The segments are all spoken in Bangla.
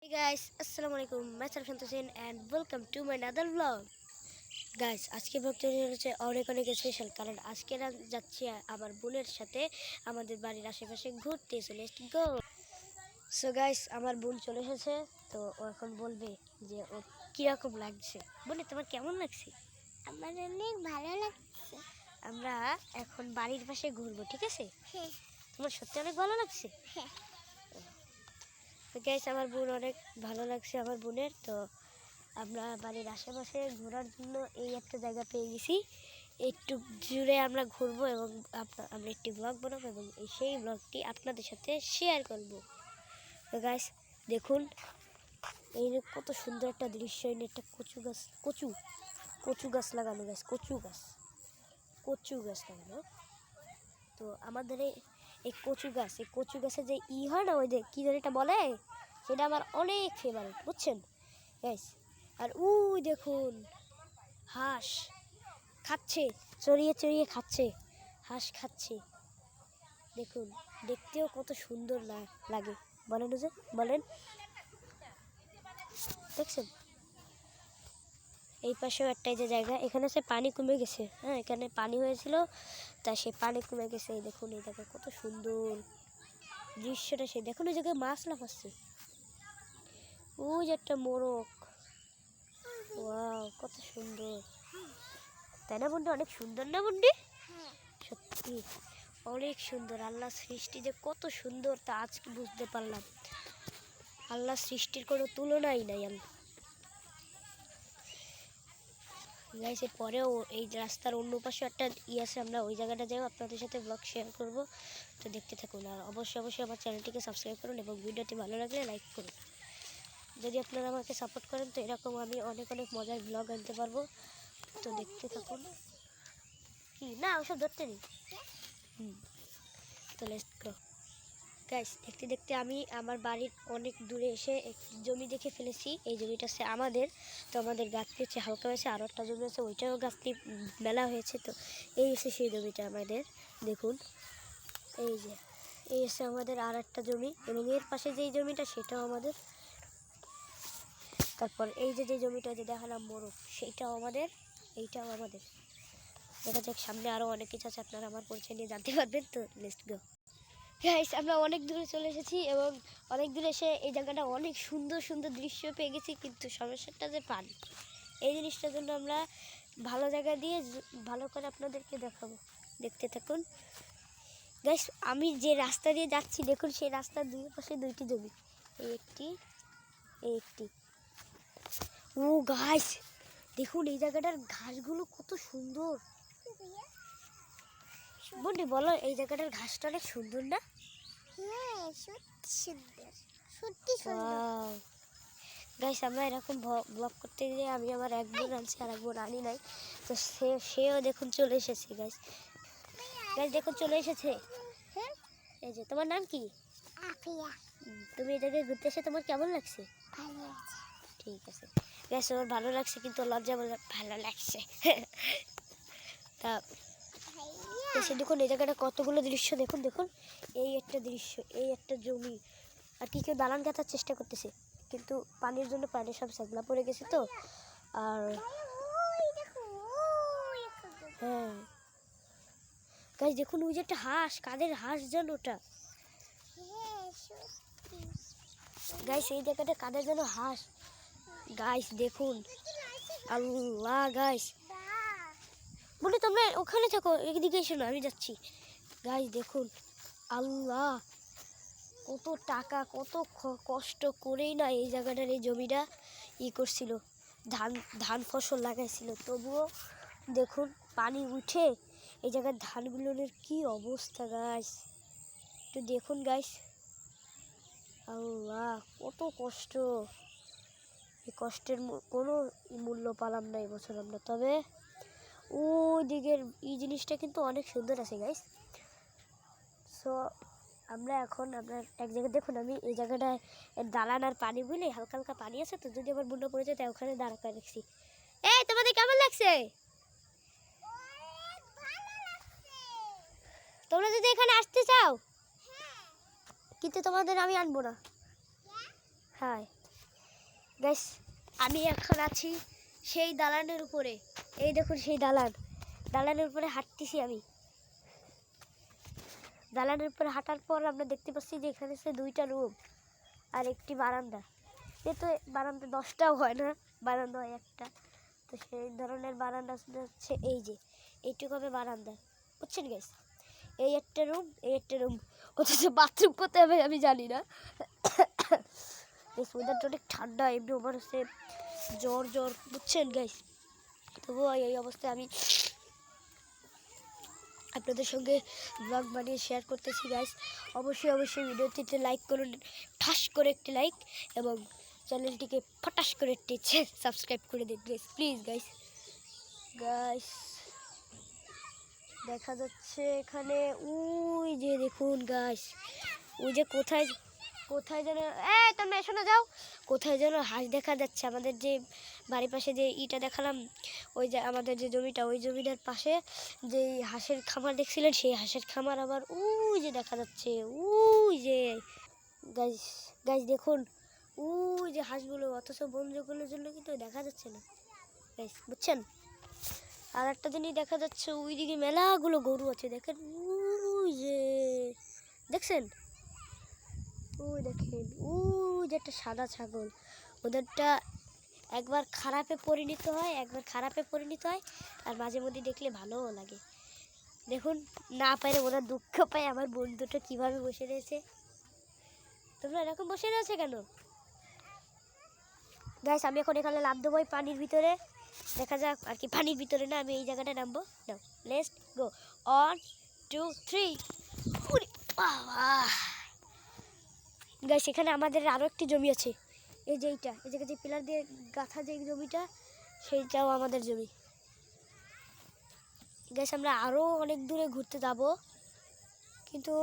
guys, Assalamualaikum. Myself Santoshin and welcome to my another vlog. Guys, আজকে ব্লগটা হচ্ছে অনেক স্পেশাল কারণ আজকে যাচ্ছি আমার বোনের সাথে আমাদের বাড়ির আশেপাশে ঘুরতে। So let's go. So guys, আমার বোন চলে এসেছে, তো ও এখন বলবে যে ও কিরকম লাগছে। বোনে, তোমার কেমন লাগছে? আমার অনেক ভালো লাগছে। আমরা এখন বাড়ির পাশে ঘুরবো, ঠিক আছে? হ্যাঁ তোমার সত্যি অনেক ভালো লাগছে? হ্যাঁ। তো গাইস, আমার বোন অনেক ভালো লাগছে আমার বোনের। তো আমরা বাড়ির আশেপাশে ঘোরার জন্য এই একটা জায়গা পেয়ে গেছি, একটু জুড়ে আমরা ঘুরবো এবং আমরা একটি ব্লগ বানাবো এবং সেই ব্লগটি আপনাদের সাথে শেয়ার করব। তো গাইস দেখুন, এই যে কত সুন্দর একটা দৃশ্য। এই একটা কচু গাছ লাগানো, গাছ কচু গাছ লাগানো। তো আমাদের এই কচু গাছে যে হয় না, ওই যে কী যেন এটা বলে, সেটা আমার অনেক ফেভারিট, বুঝছেন গাইস। আর ওই দেখুন, হাঁস খাচ্ছে, চড়িয়ে খাচ্ছে, হাঁস খাচ্ছে। দেখুন, দেখতেও কত সুন্দর লাগে, বলেন যে বলেন, দেখছেন? এই পাশেও একটা যে জায়গা, এখানে সে পানি কমে গেছে। হ্যাঁ, এখানে পানি হয়েছিল, তা সে পানি কমে গেছে। এই দেখুন, এই জায়গা কত সুন্দর দৃশ্যটা। সে দেখুন, এই জায়গায় মাছ লাফাচ্ছে। ওই যে একটা মোরগ, ওয়াও কত সুন্দর, তাই না বন্ধু? অনেক সুন্দর না বন্ধু? সত্যি অনেক সুন্দর। আল্লাহ সৃষ্টি যে কত সুন্দর তা আজকে বুঝতে পারলাম। আল্লাহ সৃষ্টির কোনো তুলনাই নাই। গাইসের পরেও এই রাস্তার অন্য পাশে একটা আছে, আমরা ওই জায়গাটা যাই, আপনাদের সাথে ব্লগ শেয়ার করব। তো দেখতে থাকুন, আর অবশ্যই আমার চ্যানেলটিকে সাবস্ক্রাইব করুন এবং ভিডিওটি ভালো লাগলে লাইক করুন। যদি আপনারা আমাকে সাপোর্ট করেন তো এরকম আমি অনেক মজার ব্লগ আনতে পারবো। তো দেখতে থাকুন। কি না, ওসব ধরতে নেই। তো লেটস গো গাইস। দেখতে আমি আমার বাড়ির অনেক দূরে এসে একটি জমি দেখে ফেলেছি। এই জমিটা হচ্ছে আমাদের। তো আমাদের গাছটি হচ্ছে হালকা হয়েছে, আরও একটা জমি আছে, ওইটাও গাছটি মেলা হয়েছে। তো এই হচ্ছে সেই জমিটা আমাদের। দেখুন, এই হচ্ছে আমাদের আর একটা জমি, এবং এর পাশে যেই জমিটা সেটাও আমাদের। তারপর এই যে জমিটা যে দেখালাম মোরগ, সেইটাও আমাদের, এইটাও আমাদের। দেখা যাক, সামনে আরও অনেক কিছু আছে, আপনারা আমার পরিচয় নিয়ে জানতে পারবেন। তো লেটস গো গাইস, আমরা অনেক দূরে চলে এসেছি এবং অনেক দূরে এসে এই জায়গাটা অনেক সুন্দর দৃশ্য পেয়ে গেছি, কিন্তু সমস্যাটা যে পানি। এই জিনিসটার জন্য আমরা ভালো জায়গা দিয়ে ভালো করে আপনাদেরকে দেখাবো, দেখতে থাকুন গাইস। আমি যে রাস্তা দিয়ে যাচ্ছি দেখুন, সেই রাস্তার দুই পাশে দুইটি জমি, এই একটি। ও গাইস দেখুন, এই জায়গাটার ঘাসগুলো কত সুন্দর। বন্ধু বলো, এই জায়গাটার ঘাসটা অনেক সুন্দর না? হ্যাঁ, সত্যি সুন্দর, সত্যি সুন্দর। গাইস, আমরা এরকম ব্লগ করতে গিয়ে আমি আমার এক বোন আনছি আর এক বোন আনি নাই। তো সেও দেখুন চলে এসেছে গাইস। দেখুন চলে এসেছে। এই যে, তোমার নাম কি? আফিয়া। তুমি এই জায়গায় ঘুরতে এসে তোমার কেমন লাগছে? ভালো লাগছে। ঠিক আছে গাইস, আমার ভালো লাগছে, কিন্তু লজ্জা বলে ভালো লাগছে। তা এসে দেখুন, এই জায়গাটা কতগুলো দৃশ্য দেখুন। এই একটা দৃশ্য, এই একটা জমি, আর কেউ দালান গাঁথার চেষ্টা করতেছে, কিন্তু পানির জন্য পানি সব সেগলা পড়ে গেছে। তো আর হ্যাঁ গাইস দেখুন, ওই যে একটা হাঁস, কাদের হাঁস যেন ওটা। গাইস এই জায়গাটা কাদের যেন হাঁস। গাইস দেখুন, আল্লাহ গাইস, বলে তোমরা ওখানে থাকো, একদিকে এসো না, আমি যাচ্ছি। গাইস দেখুন, আল্লাহ কত টাকা, কত কষ্ট করেই না এই জায়গাটার, এই জমিটা করছিল, ধান ফসল লাগাইছিল। তবুও দেখুন, পানি উঠে এই জায়গার ধানগুলোর কি অবস্থা গাইস, একটু দেখুন গাইস। আল্লাহ কত কষ্ট, এই কষ্টের কোনো মূল্য পালাম না এবছর আমরা। তবে ওই দিকের এই জিনিসটা কিন্তু অনেক সুন্দর আছে গাইস। সো আমরা এখন আপনার এক জায়গায় দেখুন, আমি এই জায়গাটায় দালান আর পানি বুঝলে হালকা পানি আছে। তো যদি আমার বন্যা পড়ে যায়, তাই ওখানে দাঁড়া করে রাখছি। এই তোমাদের কেমন লাগছে? তোমরা যদি এখানে আসতে চাও, কিন্তু তোমাদের আমি আনবো না। হ্যাঁ, গাইস আমি এখন আছি সেই দালানের উপরে। এই দেখুন সেই দালানের উপরে হাঁটতেছি আমি। দালানের উপরে হাঁটার পর আমরা দেখতে পাচ্ছি যে এখানে আছে 2টা রুম আর একটি বারান্দা। এ তো বারান্দা 10টাও হয় না, বারান্দা হয় একটা। তো সেই ধরনের বারান্দা হচ্ছে এই যে এইটুকু হবে বারান্দা, বুঝছেন গাইস? এই একটা রুম, এই একটা রুম, অথচ বাথরুম কোথায় হবে আমি জানি না। ওয়েদারটা অনেক ঠান্ডা, এমনি আমার হচ্ছে জ্বর, বুঝছেন গাইস? তবুও এই অবস্থায় আমি আপনাদের সঙ্গে ব্লগ বানিয়ে শেয়ার করতেছি গাইস। অবশ্যই ভিডিওটিতে লাইক করুন, ঠাস করে একটি লাইক, এবং চ্যানেলটিকে ফটাস করে একটি সাবস্ক্রাইব করে দিন গাইস, প্লিজ গাইস। দেখা যাচ্ছে এখানে ওই যে দেখুন গাইস, ওই যে কোথায় যেন তোমরা এসো না, যাও। কোথায় যেন হাঁস দেখা যাচ্ছে। আমাদের যে বাড়ির পাশে যে ইটা দেখালাম, ওই যে আমাদের যে জমিটা, ওই জমিটার পাশে যে হাঁসের খামার দেখছিলেন, সেই হাঁসের খামার আবার ওই যে দেখা যাচ্ছে। ওই যে গাইস দেখুন, ওই যে হাঁসগুলো, অথচ বন জঙ্গলের জন্য কিন্তু দেখা যাচ্ছে না গাইস, বুঝছেন? আর একটা জিনিস দেখা যাচ্ছে, ওইদিকে মেলাগুলো গরু আছে, দেখেন। ওই যে দেখছেন, ওই দেখেন, ওই যে একটা সাদা ছাগল। ওদেরটা একবার খারাপে পরিণত হয়, আর মাঝে মধ্যে দেখলে ভালোও লাগে। দেখুন, না পারে ওরা দুঃখ পায়। আমার বন্ধুটা কিভাবে বসে রয়েছে। তোমরা এরকম বসে রয়েছে কেন গাইস? আমি এখন এখানে লাফ দেবো পানির ভিতরে, দেখা যাক। আর কি পানির ভিতরে না, আমি এই জায়গাটা নামবো। নাও, লেটস গো, 1 2 3। গাইস এখানে আমাদের আরও একটি জমি আছে, এই যে এইটা, এই জায়গায় যে পিলার দিয়ে গাঁথা যে জমিটা, সেইটাও আমাদের জমি। গাইস আমরা আরও অনেক দূরে ঘুরতে যাব, কিন্তু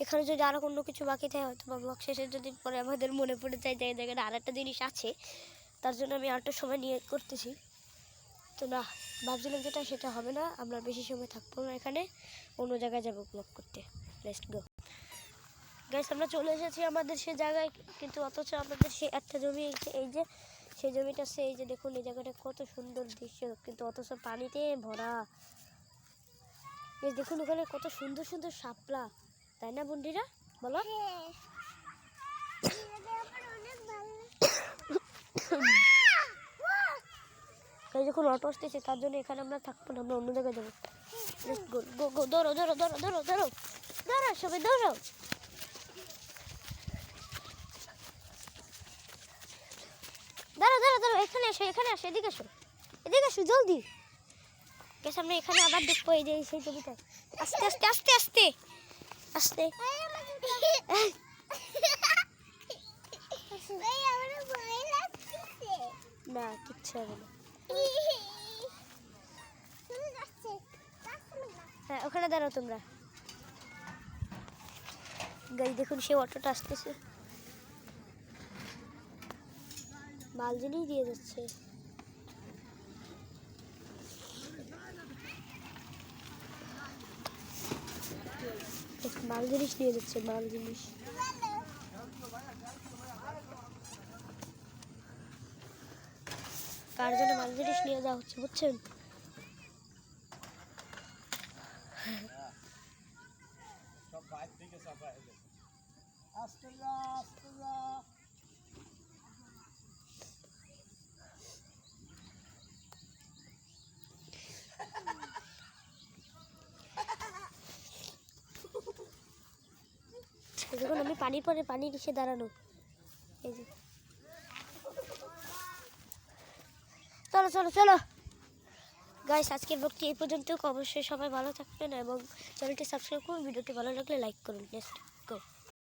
এখানে যদি আরও কোনো কিছু বাকি থাকে, হয়তো বা ব্লগ শেষের যদি পরে আমাদের মনে পড়ে যায় যে এই জায়গাটা আর একটা জিনিস আছে, তার জন্য আমি আরেকটা সময় নিয়ে করতেছি। তো না, ভাবছিলাম যেটা সেটা হবে না, আমরা বেশি সময় থাকবো না এখানে, অন্য জায়গায় যাবো ব্লগ করতে। লেটস গো গাইস, আমরা চলে এসেছি আমাদের সে জায়গায়, কিন্তু অথচ আমাদের সে একটা জমি, এই যে সেই জমিটা আছে, এই যে দেখুন, এই জায়গাটা কত সুন্দর দৃশ্য, কিন্তু অথচ পানিতে ভরা। এই দেখুন ওখানে কত সুন্দর সুন্দর শাপলা, তাই না বন্ধুরা, বলো? এই যখন অটো আসতেছে, তার জন্য এখানে আমরা থাকবো না, আমরা অন্য জায়গায় যাবো। দৌড়ো সবাই দৌড়ো। দাঁড়াও, এখানে আসো, এদিকে আসো জলদি। বেশ, আমরা এখানে আবার দেখবো, এই যে সেই জমিটা। আস্তে না, কিচ্ছু হবে না। হ্যাঁ, ওখানে দাঁড়াও তোমরা। গাড়ি দেখুন, সে অটোটা আসতেছে, মাল জিনিস দিয়ে যাচ্ছে। মাল জিনিস নিয়ে যাচ্ছে, মাল জিনিস। কার জন্য মাল জিনিস নিয়ে যাওয়া হচ্ছে, বুঝছেন? যখন আমি পানির পরে পানির এসে দাঁড়ানো, এই যে চলো গাইস, আজকের ব্লগটি এই পর্যন্ত। অবশ্যই সবাই ভালো থাকবেন এবং চ্যানেলটি সাবস্ক্রাইব করুন, ভিডিওটি ভালো লাগলে লাইক করুন। Let's go.